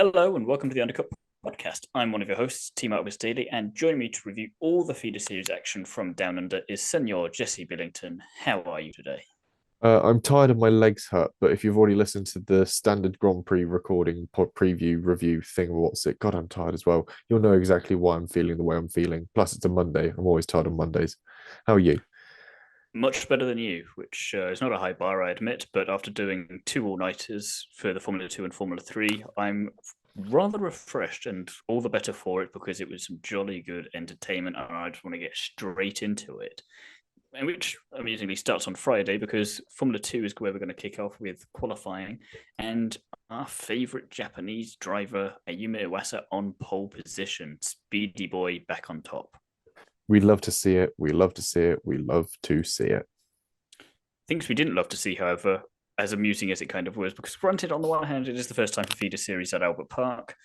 Hello and welcome to the Undercut podcast. I'm one of your hosts, Thiemo and Jesse, and joining me to review all the feeder series action from Down Under is Senor Jesse Billington. How are you today? I'm tired and my legs hurt, but if you've already listened to the standard Grand Prix recording pod preview review thing, what's it? God, I'm tired as well. You'll know exactly why I'm feeling the way I'm feeling. Plus, it's a Monday. I'm always tired on Mondays. How are you? Much better than you, which is not a high bar, I admit, but after doing two all-nighters for the Formula 2 and Formula 3, I'm rather refreshed and all the better for it because it was some jolly good entertainment and I just want to get straight into it. And which amusingly starts on Friday because Formula 2 is where we're going to kick off with qualifying. And our favourite Japanese driver, Ayumu Iwasa, on pole position. Speedy boy back on top. We love to see it. We love to see it. We love to see it. Things we didn't love to see, however, as amusing as it kind of was, because granted, on the one hand, it is the first time for feeder series at Albert Park,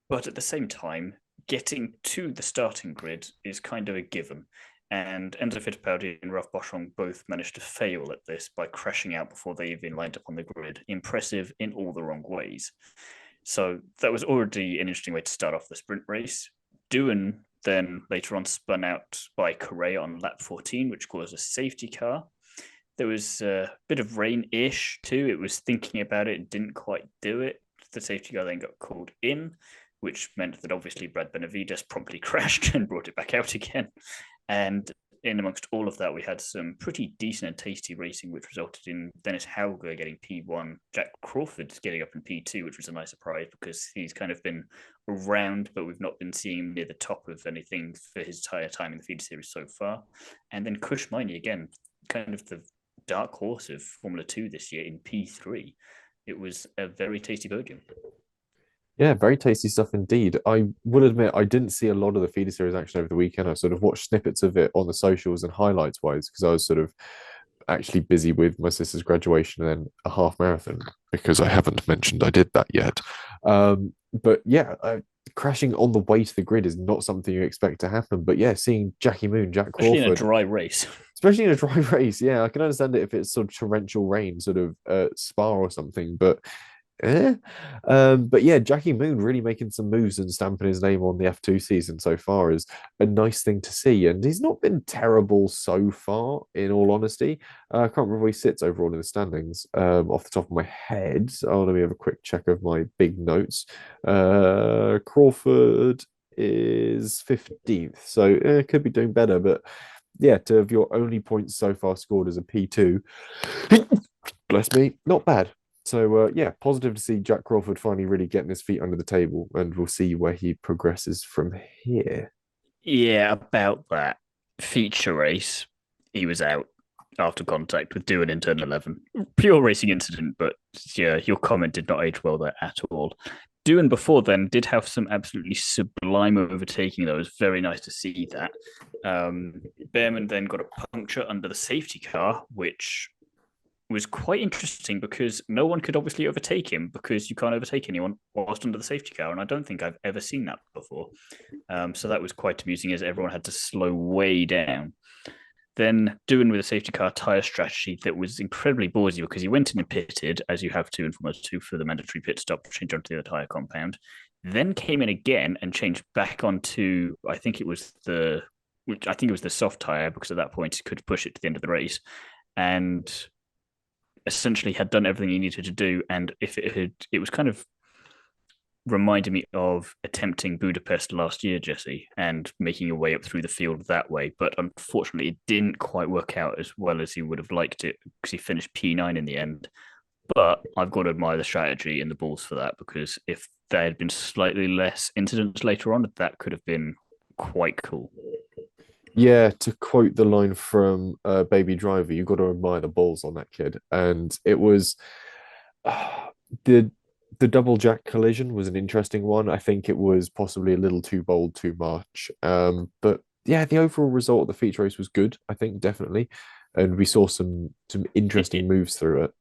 but at the same time, getting to the starting grid is kind of a given. And Enzo Fittipaldi and Ralph Boschung both managed to fail at this by crashing out before they even lined up on the grid. Impressive in all the wrong ways. So that was already an interesting way to start off the sprint race. Doohan then later on spun out by Correa on lap 14, which caused a safety car. There was a bit of rain-ish too. It was thinking about it, didn't quite do it. The safety car then got called in, which meant that obviously Brad Benavides promptly crashed and brought it back out again. And in amongst all of that, we had some pretty decent and tasty racing, which resulted in Dennis Hauger getting P1, Jack Crawford getting up in P2, which was a nice surprise because he's kind of been around, but we've not been seeing him near the top of anything for his entire time in the feeder series so far. And then Kush Miney, again, kind of the dark horse of Formula 2 this year in P3. It was a very tasty podium. Yeah, very tasty stuff indeed. I will admit I didn't see a lot of the feeder series action over the weekend. I sort of watched snippets of it on the socials and highlights wise because I was sort of actually busy with my sister's graduation and then a half marathon because I haven't mentioned I did that yet. But yeah, crashing on the way to the grid is not something you expect to happen. But yeah, seeing Jackie Moon, Jack Especially in a Crawford, dry race. especially in a dry race, yeah, I can understand it if it's sort of torrential rain, sort of Spa or something. But Eh? But yeah, Jackie Moon really making some moves and stamping his name on the F2 season so far is a nice thing to see. And he's not been terrible so far, in all honesty. I can't remember where he sits overall in the standings off the top of my head. Oh, let me have a quick check of my big notes. Crawford is 15th, so could be doing better. But yeah, to have your only points so far scored as a P2, bless me, not bad. So yeah, positive to see Jack Crawford finally really getting his feet under the table, and we'll see where he progresses from here. Yeah, about that feature race, he was out after contact with Doohan in turn 11. Pure racing incident, but yeah, your comment did not age well there at all. Doohan before then did have some absolutely sublime overtaking, though. It was very nice to see that. Behrman then got a puncture under the safety car, which was quite interesting because no one could obviously overtake him because you can't overtake anyone whilst under the safety car. And I don't think I've ever seen that before. So that was quite amusing as everyone had to slow way down. Then doing with a safety car tyre strategy that was incredibly ballsy because he went in and pitted, as you have to in Formula 2 for the mandatory pit stop, change onto the other tyre compound. Then came in again and changed back onto, I think it was the soft tyre because at that point he could push it to the end of the race. And essentially had done everything he needed to do. And if it was kind of reminded me of attempting Budapest last year, Jesse, and making your way up through the field that way. But unfortunately, it didn't quite work out as well as he would have liked it because he finished P9 in the end. But I've got to admire the strategy and the balls for that because if there had been slightly less incidents later on, that could have been quite cool. Yeah, to quote the line from Baby Driver, you got to admire the balls on that kid. And it was the the double jack collision was an interesting one. I think it was possibly a little too bold, too much. But yeah, the overall result of the feature race was good. I think definitely, and we saw some It, interesting it, moves through it.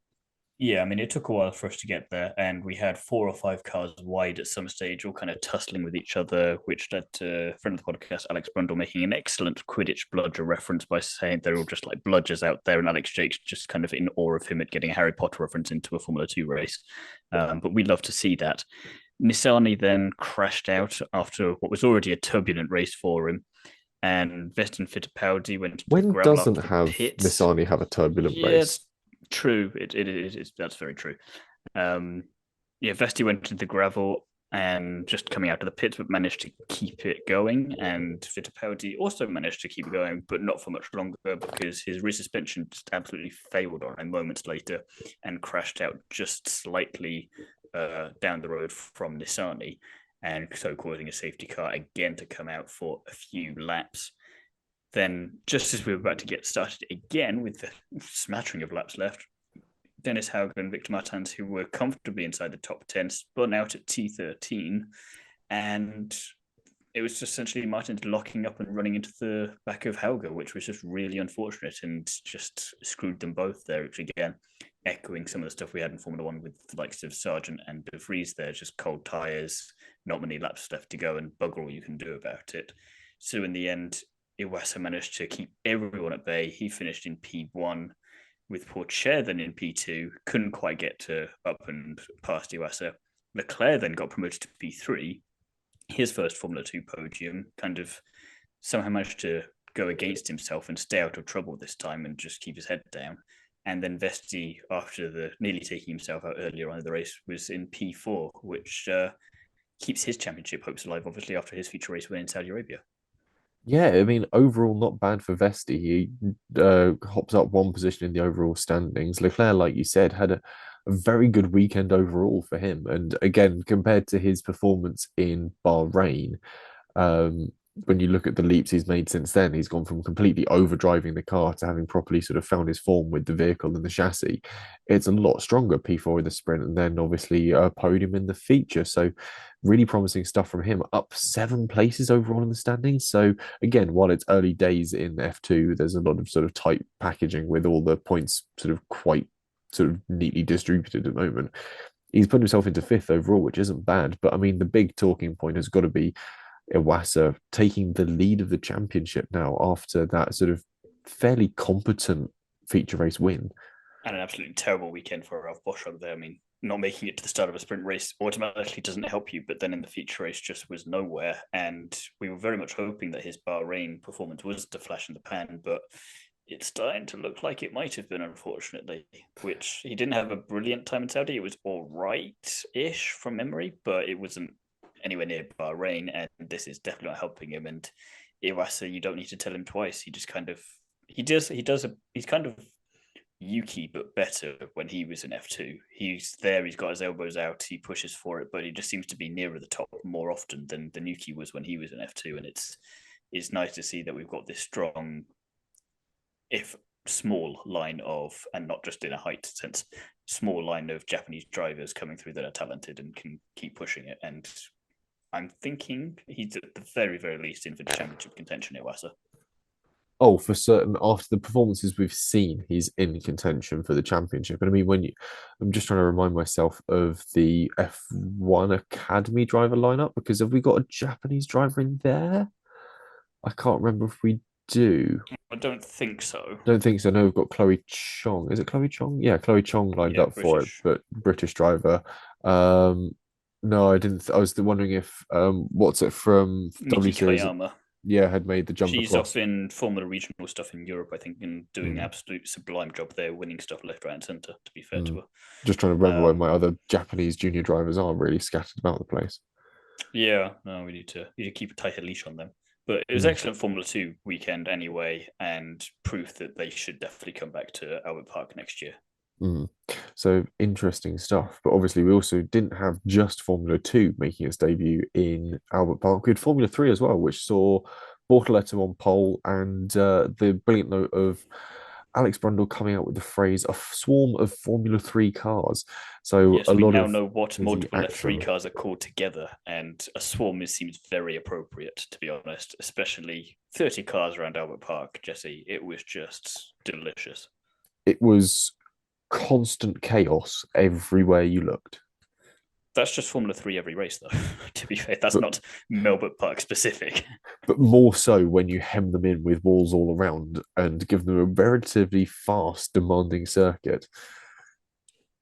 Yeah, I mean, it took a while for us to get there, and we had four or five cars wide at some stage, all kind of tussling with each other, which led to a friend of the podcast, Alex Brundle, making an excellent Quidditch bludger reference by saying they're all just like bludgers out there, and Alex Jake's just kind of in awe of him at getting a Harry Potter reference into a Formula 2 race. But we love to see that. Nissani then crashed out after what was already a turbulent race for him, and Vest and Fittipaldi went into the When gravel doesn't after the have pits. Nissani have a turbulent Yeah, race? true. It is. That's very true. Um, yeah, Vesti went into the gravel and just coming out of the pits, but managed to keep it going. And Fittipaldi also managed to keep it going, but not for much longer because his rear suspension just absolutely failed on him moments later and crashed out just slightly down the road from Nissani, and so causing a safety car again to come out for a few laps. Then, just as we were about to get started again with the smattering of laps left, Dennis Hauger and Victor Martins, who were comfortably inside the top 10, spun out at T13. And it was just essentially Martins locking up and running into the back of Hauger, which was just really unfortunate and just screwed them both there, which again, echoing some of the stuff we had in Formula One with the likes of Sargent and De Vries there, just cold tyres, not many laps left to go, and bugger all you can do about it. So in the end, Iwasa managed to keep everyone at bay. He finished in P1 with Pourchaire then in P2, couldn't quite get to up and past Iwasa. Leclerc then got promoted to P3, his first Formula 2 podium, kind of somehow managed to go against himself and stay out of trouble this time and just keep his head down. And then Vesti, after the nearly taking himself out earlier on in the race, was in P4, which keeps his championship hopes alive, obviously, after his future race win in Saudi Arabia. Yeah, I mean, overall, not bad for Vesti. He hops up one position in the overall standings. Leclerc, like you said, had a very good weekend overall for him. And again, compared to his performance in Bahrain, um, when you look at the leaps he's made since then, he's gone from completely overdriving the car to having properly sort of found his form with the vehicle and the chassis. It's a lot stronger P4 in the sprint, and then obviously a podium in the feature. So really promising stuff from him. Up 7 places overall in the standings. So again, while it's early days in F2, there's a lot of sort of tight packaging with all the points sort of quite sort of neatly distributed at the moment. He's put himself into fifth overall, which isn't bad. But I mean, the big talking point has got to be Iwasa taking the lead of the championship now after that sort of fairly competent feature race win. And an absolutely terrible weekend for Ralph Bosch there. I mean, not making it to the start of a sprint race automatically doesn't help you, but then in the feature race just was nowhere. And we were very much hoping that his Bahrain performance was the flash in the pan, but it's starting to look like it might have been, unfortunately, which he didn't have a brilliant time in Saudi. It was all right-ish from memory, but it wasn't anywhere near Bahrain, and this is definitely not helping him. And Iwasa, you don't need to tell him twice. He just kind of he's kind of Yuki, but better when he was in F2. He's there, he's got his elbows out, he pushes for it, but he just seems to be nearer the top more often than Yuki was when he was in F2. And it's nice to see that we've got this strong, if small line of, and not just in a height sense, small line of Japanese drivers coming through that are talented and can keep pushing it. And I'm thinking he's at the very, very least in for the championship contention at Wasa. Oh, for certain, after the performances we've seen, he's in contention for the championship. And I mean, I'm just trying to remind myself of the F1 Academy driver lineup, because have we got a Japanese driver in there? I can't remember if we do. I don't think so. Don't think so. No, we've got Chloe Chong. Is it Chloe Chong? Yeah, Chloe Chong lined Yeah, up for it, British. but British driver. Um, no, I didn't. I was wondering if what's it from W Miki Series? Koyama. Yeah, had made the jump She's across. off in Formula Regional stuff in Europe, I think, and doing an Mm, absolute sublime job there, winning stuff left, right, and centre, to be fair to mm. her. Just trying to remember where my Um, other Japanese junior drivers are really scattered about the place. yeah, no, we need to keep a tighter leash on them. But it was Mm, excellent Formula 2 weekend anyway, and proof that they should definitely come back to Albert Park next year. mm. So interesting stuff. But obviously, we also didn't have just Formula 2 making its debut in Albert Park. We had Formula 3 as well, which saw Bortoleto on pole, and the brilliant note of Alex Brundle coming out with the phrase "a swarm of Formula 3 cars." So a Yes, we lot now of know what busy multiple F3 action. cars are called together, and a swarm seems very appropriate, to be honest, especially 30 cars around Albert Park, Jesse. It was just delicious. It was constant chaos everywhere you looked. That's just Formula 3 every race, though, to be fair. That's But not Melbourne Park specific. but more so when you hem them in with walls all around and give them a relatively fast, demanding circuit.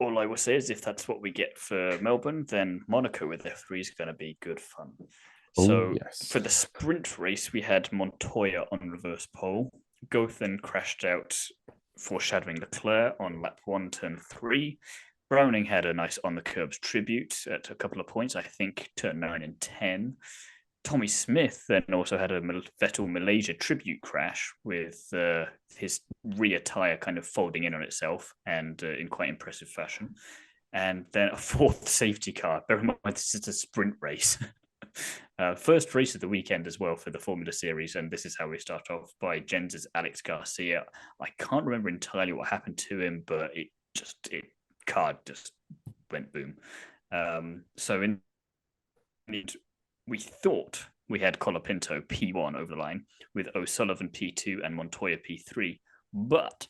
all I will say is if that's what we get for Melbourne, then Monaco with F3 is going to be good fun. Oh, So yes. for the sprint race, we had Montoya on reverse pole. Goth then crashed out, foreshadowing Leclerc on lap one, turn three. Browning had a nice on the curbs tribute at a couple of points, I think turn 9 and 10. Tommy Smith then also had a Vettel Malaysia tribute crash with his rear tire kind of folding in on itself and in quite impressive fashion. And then a fourth safety car. Bear in mind, this is a sprint race. First race of the weekend as well for the Formula Series, and this is how we start off by Gens's Alex Garcia. I can't remember entirely what happened to him, but car just went boom. So we thought we had Colapinto P1 over the line with O'Sullivan P2 and Montoya P3, but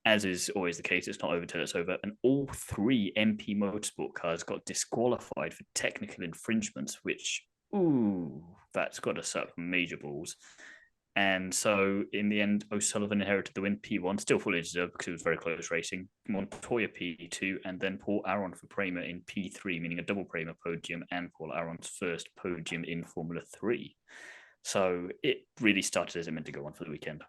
as is always the case, it's not over till it's over. And all three MP Motorsport cars got disqualified for technical infringements, which, that's got us up major balls. And so in the end, O'Sullivan inherited the win, P1, still fully deserved because it was very close racing. Montoya P2, and then Paul Aron for Prema in P3, meaning a double Prema podium and Paul Aron's first podium in Formula 3. So it really started as it meant to go on for the weekend.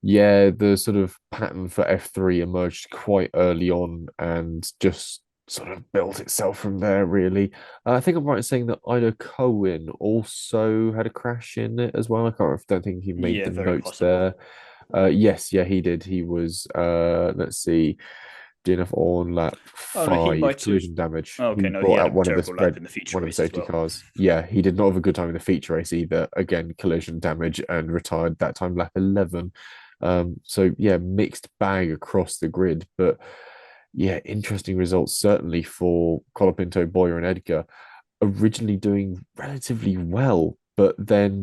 Yeah, the sort of pattern for F3 emerged quite early on and just sort of built itself from there, really. I think I'm right in saying that Ida Cohen also had a crash in it as well. Don't think he made Yeah, the very notes possible. there. Yes, yeah, he did. He was, let's see, DNF on lap Oh no, he 5, might have. collision damage. Oh, He okay, no, he brought had out a terrible lap in the feature one of the race as safety well. cars. Yeah, he did not have a good time in the feature race either. Again, collision damage and retired that time lap 11. So yeah, mixed bag across the grid, but yeah, interesting results certainly for Colapinto, Boyer, and Edgar. Originally doing relatively well, but then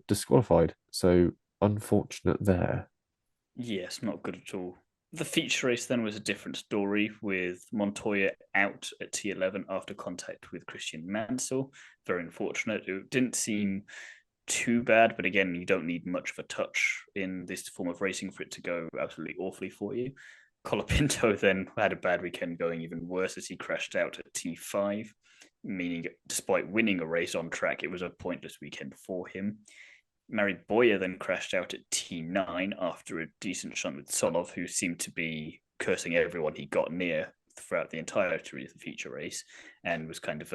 disqualified. So unfortunate there. Yes, not good at all. The feature race then was a different story with Montoya out at T11 after contact with Christian Mansell. Very unfortunate. It didn't seem too bad, but again, you don't need much of a touch in this form of racing for it to go absolutely awfully for you. Colapinto then had a bad weekend, going even worse as he crashed out at T5, meaning despite winning a race on track, it was a pointless weekend for him. Mary Boyer then crashed out at T9 after a decent shunt with Solov, who seemed to be cursing everyone he got near throughout the entirety of the feature race, and was kind of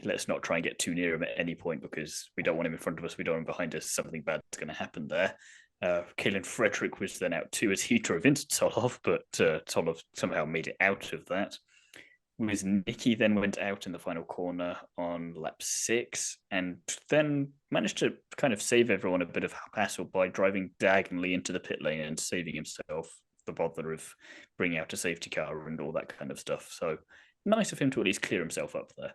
let's not try and get too near him at any point because we don't want him in front of us, we don't want him behind us, something bad's going to happen there. Kaelin Frederick was then out too as he drove into Solov, but Solov somehow made it out of that. Nikki then went out in the final corner on lap 6 and then managed to kind of save everyone a bit of hassle by driving diagonally into the pit lane and saving himself the bother of bringing out a safety car and all that kind of stuff. So nice of him to at least clear himself up there.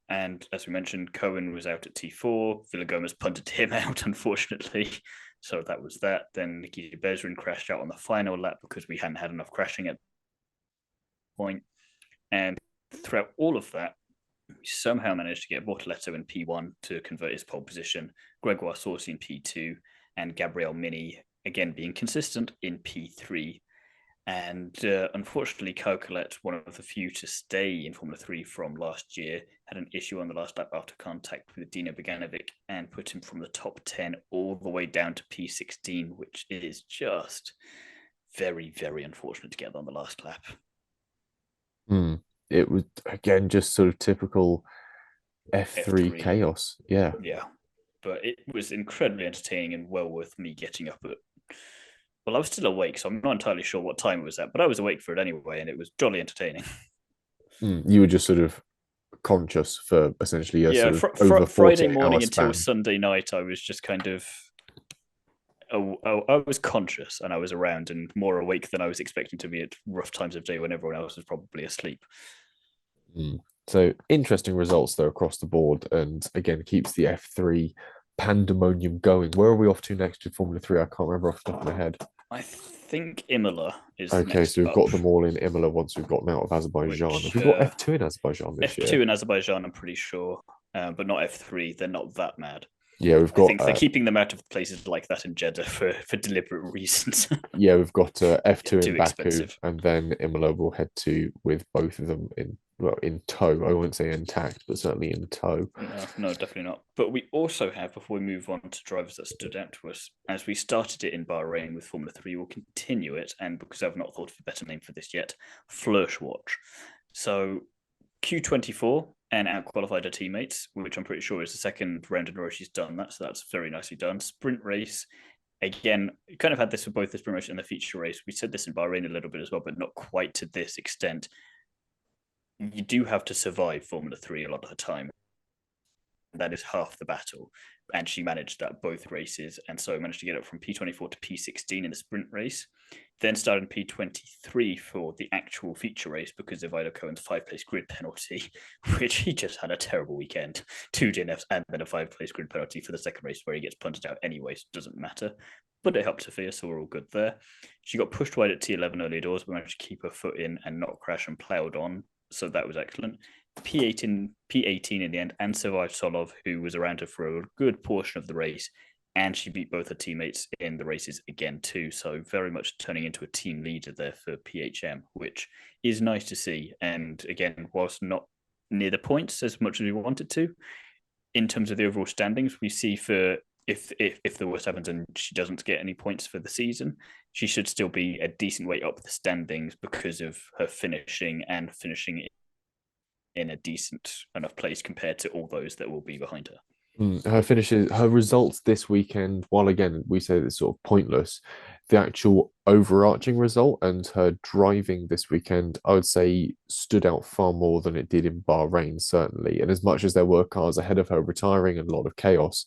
And as we mentioned, Cohen was out at T4. Villagomez punted him out, unfortunately. So that was that. Then Nikki Bezrin crashed out on the final lap because we hadn't had enough crashing at point. And throughout all of that, we somehow managed to get Bortoletto in P1 to convert his pole position, Gregoire Saucy in P2, and Gabriel Mini, again being consistent, in P3. And unfortunately, Coquelet, one of the few to stay in Formula 3 from last year, had an issue on the last lap after contact with Dino Beganovic and put him from the top 10 all the way down to P16, which is just very, very unfortunate to get on the last lap. It was again just sort of typical F3 F3. chaos. Yeah. Yeah. But it was incredibly entertaining and well worth me getting up at. Well, I was still awake, so I'm not entirely sure what time it was at, but I was awake for it anyway, and it was jolly entertaining. You were just sort of conscious for essentially a Yeah, sort of over Friday 48 hour morning until span. Sunday night, I was just kind of. I was conscious and I was around and more awake than I was expecting to be at rough times of day when everyone else was probably asleep. So interesting results though across the board, and again keeps the F3 pandemonium going. Where are we off to next in Formula 3? I can't remember off the top of my head. I think Imola is Okay, next so we've up. got them all in Imola once we've gotten out of Azerbaijan. Which We've got F2 in Azerbaijan this F2 year. in Azerbaijan, I'm pretty sure, but not F3. They're not that mad. Yeah, we've I got think they're keeping them out of places like that in Jeddah for deliberate reasons. F2 Too in Baku, expensive. and then Imola will head to with both of them in tow. I wouldn't say intact, but certainly in tow. No, no, definitely not. But we also have, before we move on to drivers that stood out to us, as we started it in Bahrain with Formula 3, we'll continue it. And because I've not thought of a better name for this yet, Florsch Watch. So Q24 and outqualified her teammates, which I'm pretty sure is the second round in a row she's done that. So that's very nicely done. Sprint race. Again, kind of had this for both the sprint race and the feature race. We said this in Bahrain a little bit as well, but not quite to this extent. You do have to survive Formula 3 a lot of the time. That is half the battle. And she managed that both races. And so managed to get up from P24 to P16 in the sprint race. Then started P23 for the actual feature race because of Ido Cohen's 5-place grid penalty, which he just had a terrible weekend. 2 DNFs and then a 5-place grid penalty for the second race where he gets punted out anyway, so it doesn't matter. But it helped Sophia, so we're all good there. She got pushed wide at T11 early doors, but managed to keep her foot in and not crash and ploughed on. So that was excellent. P18 in the end, and survived Solov, who was around her for a good portion of the race, and she beat both her teammates in the races again too. So very much turning into a team leader there for PHM, which is nice to see. And again, whilst not near the points as much as we wanted to, in terms of the overall standings, we see for if the worst happens and she doesn't get any points for the season, she should still be a decent way up the standings because of her finishing in a decent enough place compared to all those that will be behind her. Her finishes, her results this weekend, while again we say it's sort of pointless, the actual overarching result and her driving this weekend, I would say stood out far more than it did in Bahrain, certainly. And as much as there were cars ahead of her retiring and a lot of chaos,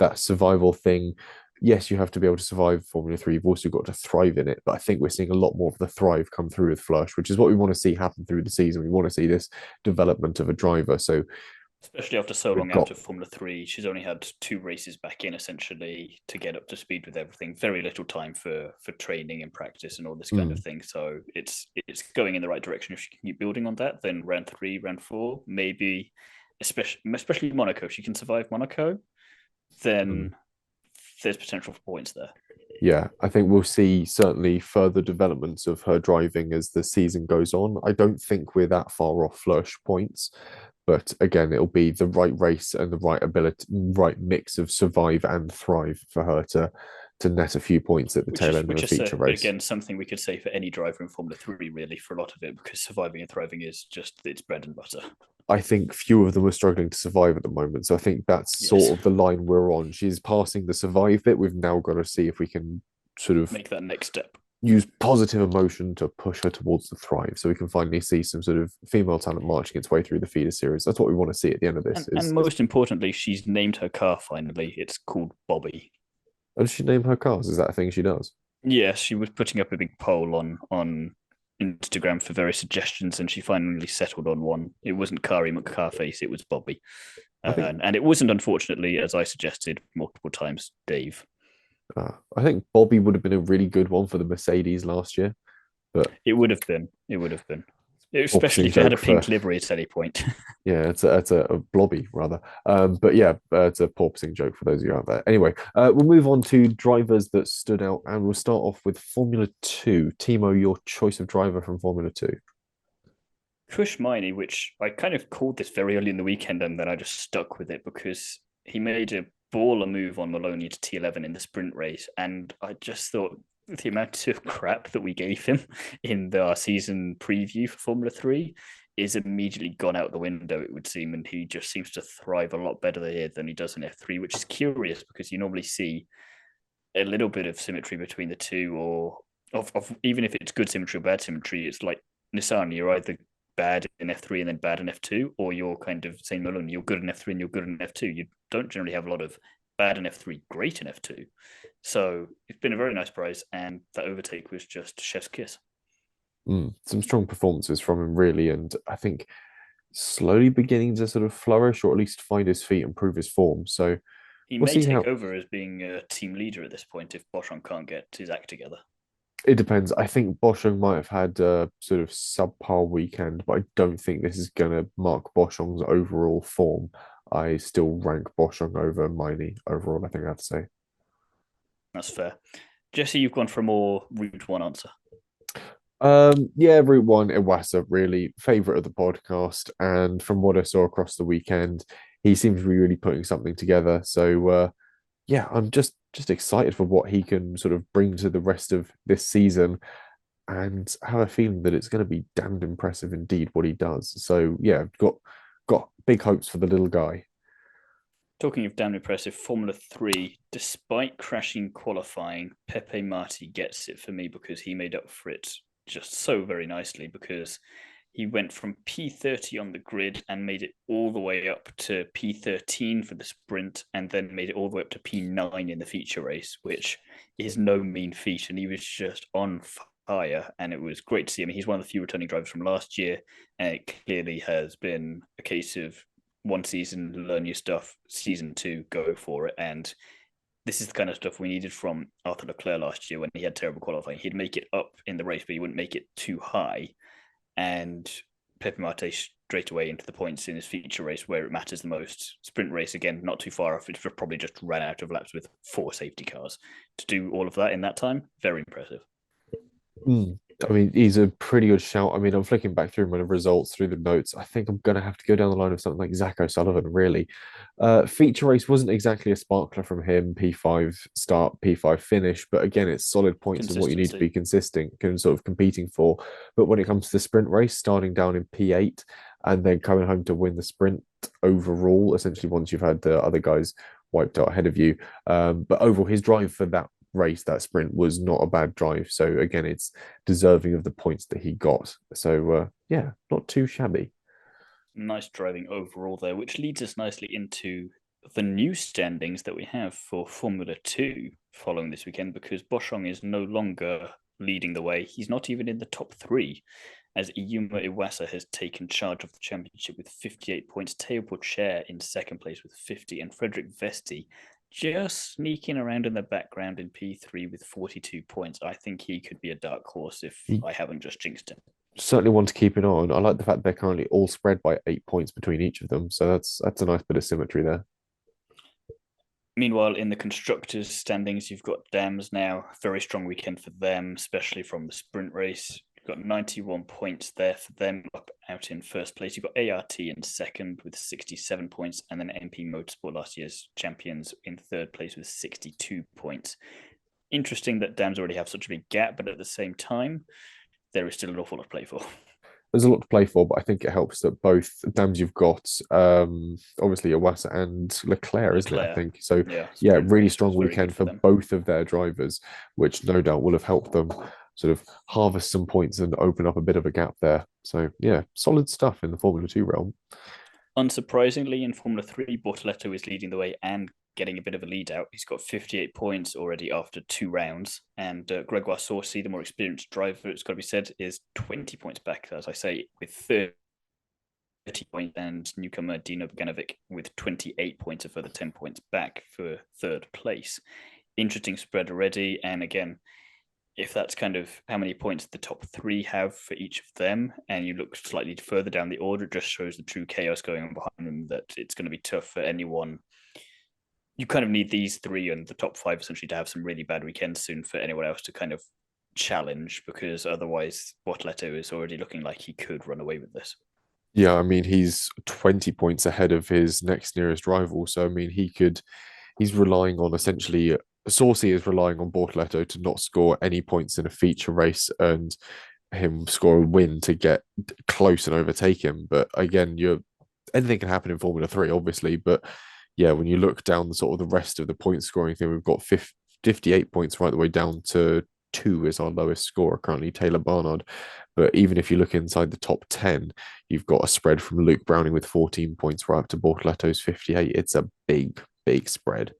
that survival thing, yes, you have to be able to survive Formula 3. You've also got to thrive in it. But I think we're seeing a lot more of the thrive come through with Florsch, which is what we want to see happen through the season. We want to see this development of a driver. So especially after so we've long got out of Formula 3. She's only had 2 races back in essentially to get up to speed with everything. Very little time for training and practice and all this kind of thing. So it's going in the right direction. If she can keep building on that, then round 3, round 4, maybe, especially Monaco, if she can survive Monaco, then there's potential for points there. Yeah, I think we'll see certainly further developments of her driving as the season goes on. I don't think we're that far off Flörsch points, but again, it'll be the right race and the right ability, right mix of survive and thrive for her to net a few points at the tail end of a feature race. Again, something we could say for any driver in Formula 3, really, for a lot of it, because surviving and thriving is just its bread and butter. I think few of them are struggling to survive at the moment. So I think that's sort of the line we're on. She's passing the survive bit. We've now got to see if we can sort of make that next step. Use positive emotion to push her towards the thrive so we can finally see some sort of female talent marching its way through the feeder series. That's what we want to see at the end of this. And most importantly, she's named her car finally. It's called Bobby. Oh, does she name her cars? Is that a thing she does? Yes, she was putting up a big poll on Instagram for various suggestions, and she finally settled on one. It wasn't Kari McCarface, it was Bobby. And it wasn't, unfortunately, as I suggested multiple times, Dave. I think Bobby would have been a really good one for the Mercedes last year, but it would have been. Especially if it had a pink livery at any point. Yeah, it's a blobby rather. But yeah, it's a porpoising joke for those of you out there. Anyway, we'll move on to drivers that stood out, and we'll start off with Formula 2. Thiemo, your choice of driver from Formula 2. Kush Miney, which I kind of called this very early in the weekend, and then I just stuck with it because he made a baller move on Maloney to T11 in the sprint race, and I just thought the amount of crap that we gave him in our season preview for Formula 3 is immediately gone out the window, it would seem, and he just seems to thrive a lot better here than he does in F3, which is curious because you normally see a little bit of symmetry between the two, or of even if it's good symmetry or bad symmetry, it's like Nissan, you're either bad in F3 and then bad in F2, or you're kind of saying, no, you're good in F3 and you're good in F2. You don't generally have a lot of bad in F3, great in F2. So it's been a very nice prize, and that overtake was just chef's kiss. Some strong performances from him, really, and I think slowly beginning to sort of flourish, or at least find his feet and prove his form. So he may take over as being a team leader at this point if Boschon can't get his act together. It depends. I think Boschung might have had a sort of subpar weekend, but I don't think this is going to mark Boschung's overall form. I still rank Boschung over Miney overall, I think I have to say. That's fair. Jesse, you've gone for a more Route 1 answer. Yeah, Route One, Iwasa, really favorite of the podcast, and from what I saw across the weekend, he seems to be really putting something together. So yeah, I'm just excited for what he can sort of bring to the rest of this season, and have a feeling that it's going to be damned impressive indeed what he does. So yeah, got big hopes for the little guy. Talking of damn impressive, Formula 3, despite crashing qualifying, Pepe Marti gets it for me because he made up for it just so very nicely because he went from P30 on the grid and made it all the way up to P13 for the sprint and then made it all the way up to P9 in the feature race, which is no mean feat. And he was just on fire and it was great to see. I mean, he's one of the few returning drivers from last year and it clearly has been a case of one season, learn new stuff, season two, go for it. And this is the kind of stuff we needed from Arthur Leclerc last year when he had terrible qualifying. He'd make it up in the race, but he wouldn't make it too high. And Pepe Marte straight away into the points in his feature race where it matters the most. Sprint race, again, not too far off. It's probably just ran out of laps with 4 safety cars. To do all of that in that time, very impressive. Mm. I mean, he's a pretty good shout. I mean, I'm flicking back through my results, through the notes. I think I'm going to have to go down the line of something like Zach O'Sullivan, really. Feature race wasn't exactly a sparkler from him. P5 start, P5 finish. But again, it's solid points and what you need to be consistent, sort of competing for. But when it comes to the sprint race, starting down in P8 and then coming home to win the sprint overall, essentially once you've had the other guys wiped out ahead of you. But overall, his drive for that race, that sprint, was not a bad drive. So again, it's deserving of the points that he got. So yeah, not too shabby. Nice driving overall there, which leads us nicely into the new standings that we have for Formula 2 following this weekend because Boschung is no longer leading the way. He's not even in the top 3 as Iyuma Iwasa has taken charge of the championship with 58 points. Teo Pourchaire in second place with 50 and Frederick Vesti just sneaking around in the background in P3 with 42 points. I think he could be a dark horse if I haven't just jinxed him. Certainly one to keep an eye on. I like the fact they're currently all spread by 8 points between each of them. So that's a nice bit of symmetry there. Meanwhile, in the constructors' standings, you've got Dams now. Very strong weekend for them, especially from the sprint race. You've got 91 points there for them up out in first place. You've got ART in second with 67 points, and then MP Motorsport, last year's champions, in third place with 62 points. Interesting that Dams already have such a big gap, but at the same time, there is still an awful lot to play for. There's a lot to play for, but I think it helps that both dams you've got, obviously Iwasa and Leclerc, isn't it? I think so. Yeah, really strong weekend for both of their drivers, which no doubt will have helped them sort of harvest some points and open up a bit of a gap there. So yeah, solid stuff in the Formula 2 realm. Unsurprisingly, in Formula 3, Bortoleto is leading the way and getting a bit of a lead out. He's got 58 points already after 2 rounds. And Gregoire Saucy, the more experienced driver, it's got to be said, is 20 points back, as I say, with 30 points. And newcomer Dino Boganovic with 28 points, a further 10 points back for third place. Interesting spread already. And again, if that's kind of how many points the top 3 have for each of them, and you look slightly further down the order, it just shows the true chaos going on behind them, that it's going to be tough for anyone. You kind of need these 3 and the top 5 essentially to have some really bad weekends soon for anyone else to kind of challenge, because otherwise Bortoleto is already looking like he could run away with this. Yeah, I mean, he's 20 points ahead of his next nearest rival. So, I mean, he's relying on essentially, Saucy is relying on Bortoleto to not score any points in a feature race and him score a win to get close and overtake him. But again, anything can happen in Formula 3, obviously. But yeah, when you look down the sort of the rest of the point scoring thing, we've got 58 points right the way down to 2 is our lowest scorer currently, Taylor Barnard. But even if you look inside the top 10, you've got a spread from Luke Browning with 14 points right up to Bortoleto's 58. It's a big, big spread.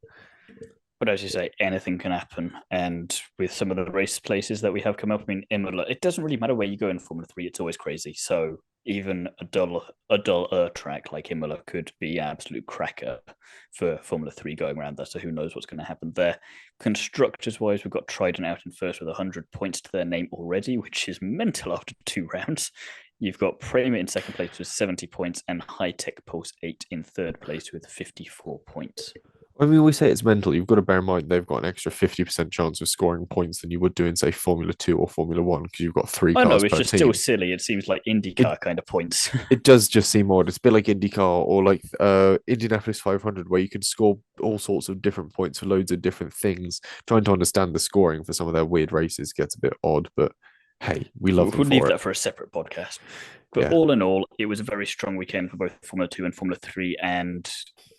But as you say, anything can happen. And with some of the race places that we have come up, I mean, Imola, it doesn't really matter where you go in Formula 3, it's always crazy. So even a dull track like Imola could be an absolute cracker for Formula 3 going around there. So who knows what's going to happen there. Constructors-wise, we've got Trident out in first with 100 points to their name already, which is mental after 2 rounds. You've got Premier in second place with 70 points and High Tech Pulse 8 in third place with 54 points. I mean, we say it's mental. You've got to bear in mind they've got an extra 50% chance of scoring points than you would do in, say, Formula 2 or Formula 1 because you've got three I know, cars it's per just still team. silly. It seems like It IndyCar kind of points. it does just seem odd. It's a bit like IndyCar or like Indianapolis 500, where you can score all sorts of different points for loads of different things. Trying to understand the scoring for some of their weird races gets a bit odd, but hey, we love them We'll leave for it. that for a separate podcast. But Yeah. all in all, it was a very strong weekend for both Formula 2 and Formula 3, and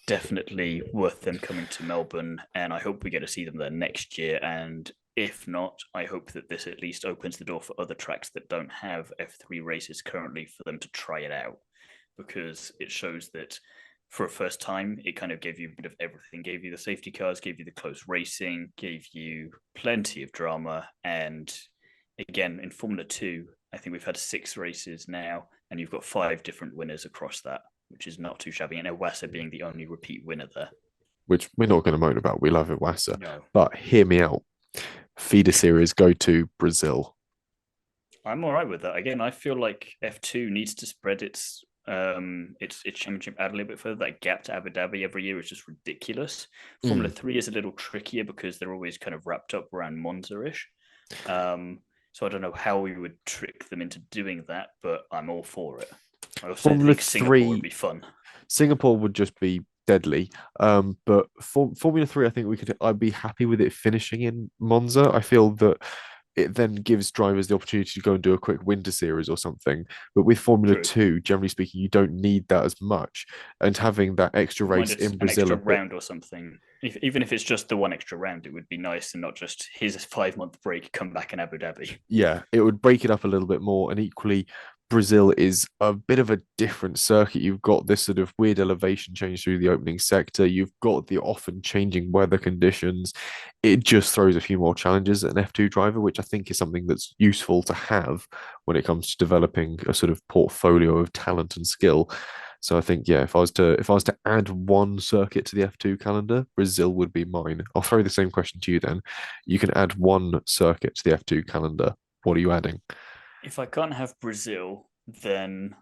definitely worth them coming to Melbourne. And I hope we get to see them there next year. And if not, I hope that this at least opens the door for other tracks that don't have F3 races currently for them to try it out, because it shows that for a first time, it kind of gave you a bit of everything. Gave you the safety cars, gave you the close racing, gave you plenty of drama. And again, in Formula 2, I think we've had 6 races now, and you've got 5 different winners across that, which is not too shabby. And Iwasa being the only repeat winner there. Which we're not going to moan about. We love it, Wassa. No. But hear me out. Feeder series go to Brazil. I'm all right with that. Again, I feel like F2 needs to spread its championship out a little bit further. That gap to Abu Dhabi every year is just ridiculous. Formula 3 is a little trickier because they're always kind of wrapped up around Monza-ish. So I don't know how we would trick them into doing that, but I'm all for it. I also Formula think Singapore 3 would be fun. Singapore would just be deadly. But Formula 3, I think I'd be happy with it finishing in Monza. I feel that it then gives drivers the opportunity to go and do a quick winter series or something. But with Formula True. 2, generally speaking, you don't need that as much. And having that extra race Mind it's in an Brazil extra round or something. Even if it's just the one extra round, it would be nice and not just here's a 5-month break, come back in Abu Dhabi. Yeah, it would break it up a little bit more. And equally, Brazil is a bit of a different circuit. You've got this sort of weird elevation change through the opening sector. You've got the often changing weather conditions. It just throws a few more challenges at an F2 driver, which I think is something that's useful to have when it comes to developing a sort of portfolio of talent and skill. So I think, yeah, if I was to add one circuit to the F2 calendar, Brazil would be mine. I'll throw the same question to you then. You can add one circuit to the F2 calendar. What are you adding? If I can't have Brazil, then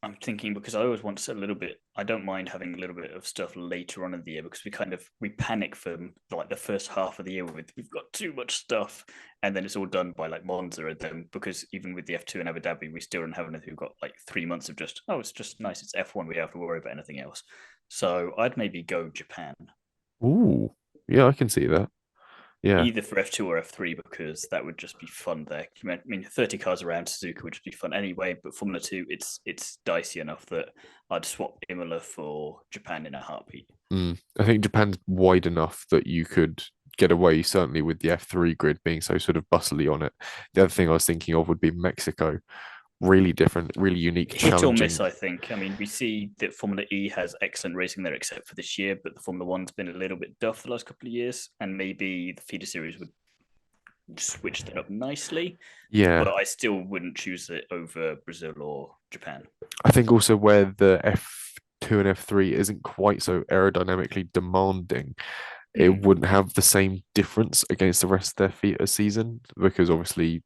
I'm thinking, because I always want a little bit. I don't mind having a little bit of stuff later on in the year, because we panic for like the first half of the year with we've got too much stuff, and then it's all done by like Monza, and then because even with the F2 and Abu Dhabi, we still don't have anything. We've got like 3 months of just it's just nice. It's F1. We don't have to worry about anything else. So I'd maybe go Japan. Ooh, yeah, I can see that. Yeah, Either for F2 or F3, because that would just be fun there. I mean, 30 cars around Suzuka would just be fun anyway, but Formula 2, it's dicey enough that I'd swap Imola for Japan in a heartbeat. I think Japan's wide enough that you could get away, certainly with the F3 grid being so sort of bustly on it. The other thing I was thinking of would be Mexico. Really different, really unique, Hit or miss, challenging. I think. I mean, we see that Formula E has excellent racing there, except for this year, but the Formula One's been a little bit duff the last couple of years, and maybe the feeder series would switch that up nicely. Yeah, But I still wouldn't choose it over Brazil or Japan. I think also where the F2 and F3 isn't quite so aerodynamically demanding, it wouldn't have the same difference against the rest of their feet season because obviously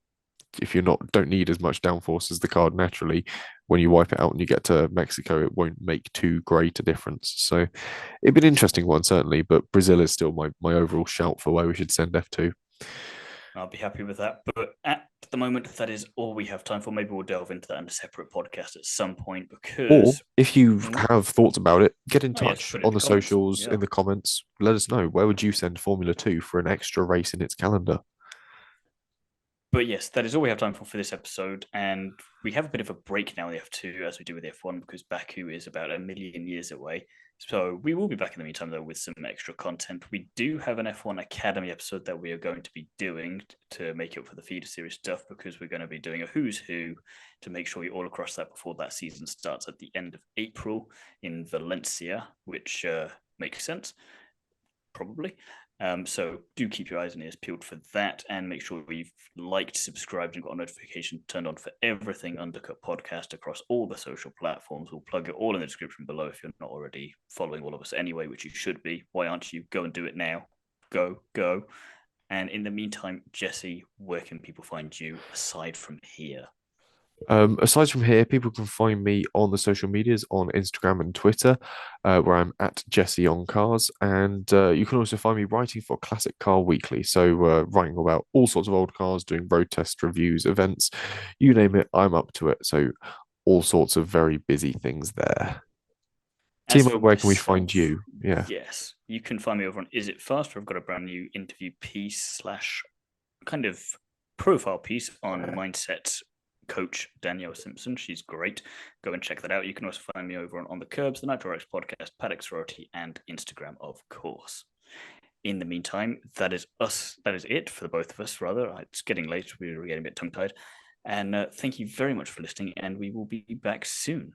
if you're not don't need as much downforce as the car naturally, when you wipe it out and you get to Mexico, it won't make too great a difference. So it'd be an interesting one certainly, but Brazil is still my overall shout for where we should send F2. I'll be happy with that. But at the moment, that is all we have time for. Maybe we'll delve into that in a separate podcast at some point, Or because if you have thoughts about it, get in yes, touch put it in on the the comments. socials, Yeah. in the comments. Let us know where would you send Formula 2 for an extra race in its calendar. But yes, that is all we have time for this episode. And we have a bit of a break now in the F2 as we do with the F1, because Baku is about a million years away. So we will be back in the meantime, though, with some extra content. We do have an F1 Academy episode that we are going to be doing to make up for the feeder series stuff, because we're going to be doing a who's who to make sure you're all across that before that season starts at the end of April in Valencia, which makes sense, probably. So do keep your eyes and ears peeled for that, and make sure you've liked, subscribed, and got a notification turned on for everything Undercut Podcast across all the social platforms. We'll plug it all in the description below if you're not already following all of us anyway, which you should be. Why aren't you? Go and do it now. Go. And in the meantime, Jesse, where can people find you aside from here? Aside from here, people can find me on the social medias on Instagram and Twitter, where I'm at Jesse on Cars, and you can also find me writing for Classic Car Weekly. So writing about all sorts of old cars, doing road test reviews, events, you name it, I'm up to it. So all sorts of very busy things there. As for Timo, where can we find myself, you? Yeah. yes, you can find me over on Is It Fast, where I've got a brand new interview piece slash kind of profile piece on mindset coach Danielle Simpson. She's great. Go and check that out. You can also find me over on The Curbs, the Nitro X podcast, Paddock Sorority, and Instagram, of course. In the meantime, that is us. That is it for the both of us, rather. It's getting late. We're getting a bit tongue tied. And thank you very much for listening, and we will be back soon.